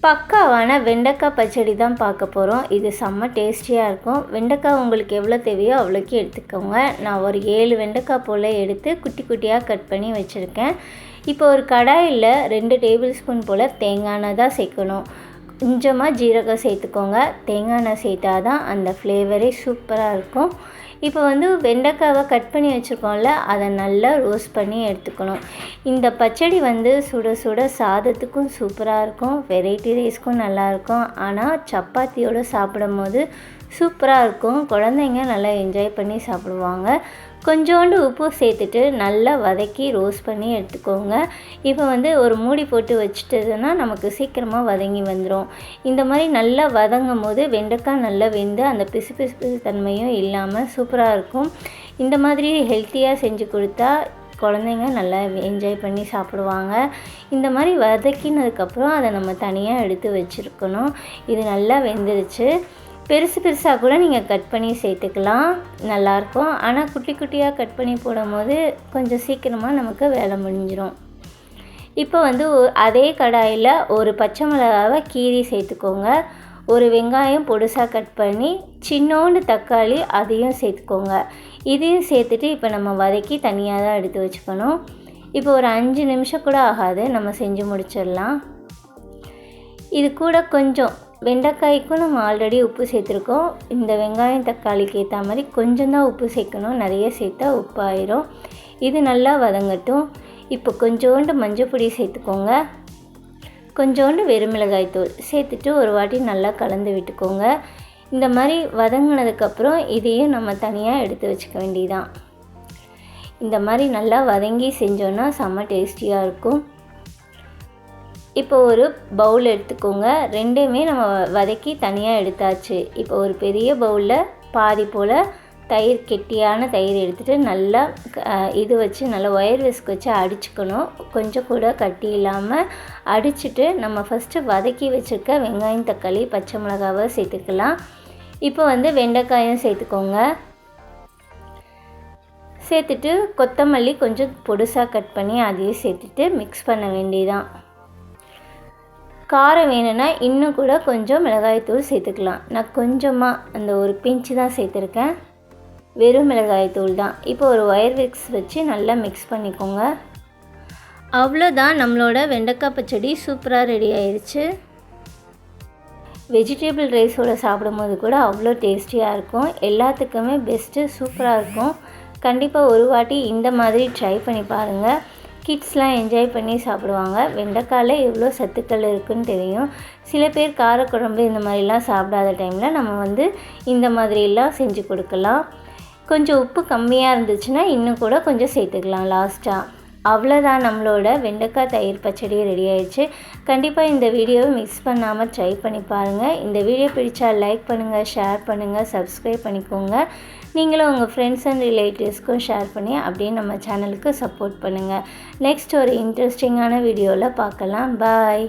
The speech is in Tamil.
பக்காவான வெண்டைக்காய் பச்சடி தான் பார்க்க போகிறோம். இது செம்ம டேஸ்டியாக இருக்கும். வெண்டைக்காய் உங்களுக்கு எவ்வளோ தேவையோ அவ்வளோக்கு எடுத்துக்கோங்க. நான் ஒரு 7 வெண்டைக்காய் போல் எடுத்து குட்டி குட்டியாக கட் பண்ணி வச்சுருக்கேன். இப்போ ஒரு கடாயில் 2 டேபிள் ஸ்பூன் போல் தேங்காய் எண்ணெய் தான் சேர்க்கணும். கொஞ்சமாக ஜீரகம் சேர்த்துக்கோங்க. தேங்காய் எண்ணெய் சேர்த்தா தான் அந்த ஃப்ளேவரே சூப்பராக இருக்கும். இப்போ வெண்டைக்காவை கட் பண்ணி வச்சுருக்கோம்ல, அதை நல்லா ரோஸ்ட் பண்ணி எடுத்துக்கணும். இந்த பச்சடி சுட சுட சாதத்துக்கும் சூப்பராக இருக்கும், வெரைட்டி ரைஸ்க்கும் நல்லாயிருக்கும். ஆனால் சப்பாத்தியோடு சாப்பிடும் போது சூப்பராக இருக்கும். குழந்தைங்க நல்லா என்ஜாய் பண்ணி சாப்பிடுவாங்க. கொஞ்சோண்டு உப்பு சேர்த்துட்டு நல்லா வதக்கி ரோஸ்ட் பண்ணி எடுத்துக்கோங்க. இப்போ ஒரு மூடி போட்டு வச்சுட்டதுன்னா நமக்கு சீக்கிரமாக வதங்கி வந்துடும். இந்த மாதிரி நல்லா வதங்கும் போது வெண்டைக்காய் நல்லா வெந்து அந்த பிசு பிசு தன்மையும் இல்லாமல் சூப்பராக இருக்கும். இந்த மாதிரி ஹெல்த்தியாக செஞ்சு கொடுத்தா குழந்தைங்க நல்லா என்ஜாய் பண்ணி சாப்பிடுவாங்க. இந்த மாதிரி வதக்கினதுக்கப்புறம் அதை நம்ம தனியாக எடுத்து வச்சுருக்கணும். இது நல்லா வெந்துருச்சு. பெருசு பெருசாக கூட நீங்கள் கட் பண்ணி சேர்த்துக்கலாம், நல்லாயிருக்கும். ஆனால் குட்டி குட்டியாக கட் பண்ணி போடும்போது கொஞ்சம் சீக்கிரமாக நமக்கு வேலை முடிஞ்சிடும். இப்போ அதே கடாயில் ஒரு பச்சை மிளகாவை கீரி சேர்த்துக்கோங்க. ஒரு வெங்காயம் பொடுசாக கட் பண்ணி, சின்னோண்டு தக்காளி அதையும் சேர்த்துக்கோங்க. இதையும் சேர்த்துட்டு இப்போ நம்ம வதக்கி தனியாக தான் எடுத்து வச்சுக்கணும். இப்போ ஒரு 5 நிமிஷம் கூட ஆகாது, நம்ம செஞ்சு முடிச்சிடலாம். இது கூட கொஞ்சம் வெண்டைக்காய்க்கும் நம்ம ஆல்ரெடி உப்பு சேர்த்துருக்கோம். இந்த வெங்காயம் தக்காளிக்கு ஏற்ற மாதிரி கொஞ்சம் தான் உப்பு சேர்க்கணும், நிறைய சேர்த்தா உப்பு ஆயிரும். இது நல்லா வதங்கட்டும். இப்போ கொஞ்சோண்டு மஞ்சள் பொடி சேர்த்துக்கோங்க. கொஞ்சோண்டு வெறுமிளகாய் தூள் சேர்த்துட்டு ஒரு வாட்டி நல்லா கலந்து விட்டுக்கோங்க. இந்த மாதிரி வதங்கினதுக்கப்புறம் இதையும் நம்ம தனியாக எடுத்து வச்சுக்க வேண்டியதான். இந்த மாதிரி நல்லா வதங்கி செஞ்சோன்னா செம்ம டேஸ்டியாக இருக்கும். இப்போ ஒரு பவுல் எடுத்துக்கோங்க. ரெண்டுமே நம்ம வதக்கி தனியாக எடுத்தாச்சு. இப்போ ஒரு பெரிய பவுலில் பாதி போல் தயிர், கெட்டியான தயிர் எடுத்துகிட்டு நல்லா இது வச்சு நல்லா ஒயர் விஸ்க் வச்சு அடிச்சுக்கணும். கொஞ்சம் கூட கட்டி இல்லாமல் அடிச்சுட்டு நம்ம ஃபஸ்ட்டு வதக்கி வச்சுருக்க வெங்காயம் தக்காளி பச்சை மிளகாவை சேர்த்துக்கலாம். இப்போ வெண்டைக்காயும் சேர்த்துக்கோங்க. சேர்த்துட்டு கொத்தமல்லி கொஞ்சம் பொடுசாக கட் பண்ணி அதையும் சேர்த்துட்டு மிக்ஸ் பண்ண வேண்டியதான். காரம் வேணும்னா இன்னும் கூட கொஞ்சம் மிளகாய்த்தூள் சேர்த்துக்கலாம். நான் கொஞ்சமாக அந்த ஒரு பிஞ்சு தான் சேர்த்துருக்கேன், வெறும் மிளகாய்த்தூள் தான். இப்போ ஒரு ஒயர் விக்ஸ் வச்சு நல்லா மிக்ஸ் பண்ணிக்கோங்க. அவ்வளோதான், நம்மளோட வெண்டைக்காய் பச்சடி சூப்பராக ரெடி ஆயிடுச்சு. வெஜிடபிள் ரைஸோடு சாப்பிடும்போது கூட அவ்வளோ டேஸ்டியாக இருக்கும். எல்லாத்துக்குமே பெஸ்ட்டு, சூப்பராக இருக்கும். கண்டிப்பாக ஒரு வாட்டி இந்த மாதிரி ட்ரை பண்ணி பாருங்கள். கிட்ஸ்லாம் என்ஜாய் பண்ணி சாப்பிடுவாங்க. வெண்டைக்காயில் எவ்வளோ சத்துக்கள் இருக்குதுன்னு தெரியும். சில பேர் காரக்குழம்பு இந்த மாதிரிலாம் சாப்பிடாத டைமில் நம்ம இந்த மாதிரிலாம் செஞ்சு கொடுக்கலாம். கொஞ்சம் உப்பு கம்மியாக இருந்துச்சுன்னா இன்னும் கூட கொஞ்சம் சேர்த்துக்கலாம் லாஸ்ட்டாக. அவ்வளோதான், நம்மளோட வெண்டைக்காய் தயிர் பச்சடி ரெடி ஆயிடுச்சு. கண்டிப்பாக இந்த வீடியோவை மிஸ் பண்ணாமல் ட்ரை பண்ணி பாருங்கள். இந்த வீடியோ பிடிச்சா லைக் பண்ணுங்கள், ஷேர் பண்ணுங்கள், சப்ஸ்கிரைப் பண்ணிக்கோங்க. நீங்களும் உங்கள் ஃப்ரெண்ட்ஸ் அண்ட் ரிலேட்டிவ்ஸ்க்கும் ஷேர் பண்ணி அப்படியே நம்ம சேனலுக்கு சப்போர்ட் பண்ணுங்கள். நெக்ஸ்ட் ஒரு இன்ட்ரெஸ்டிங்கான வீடியோவில் பார்க்கலாம். பாய்.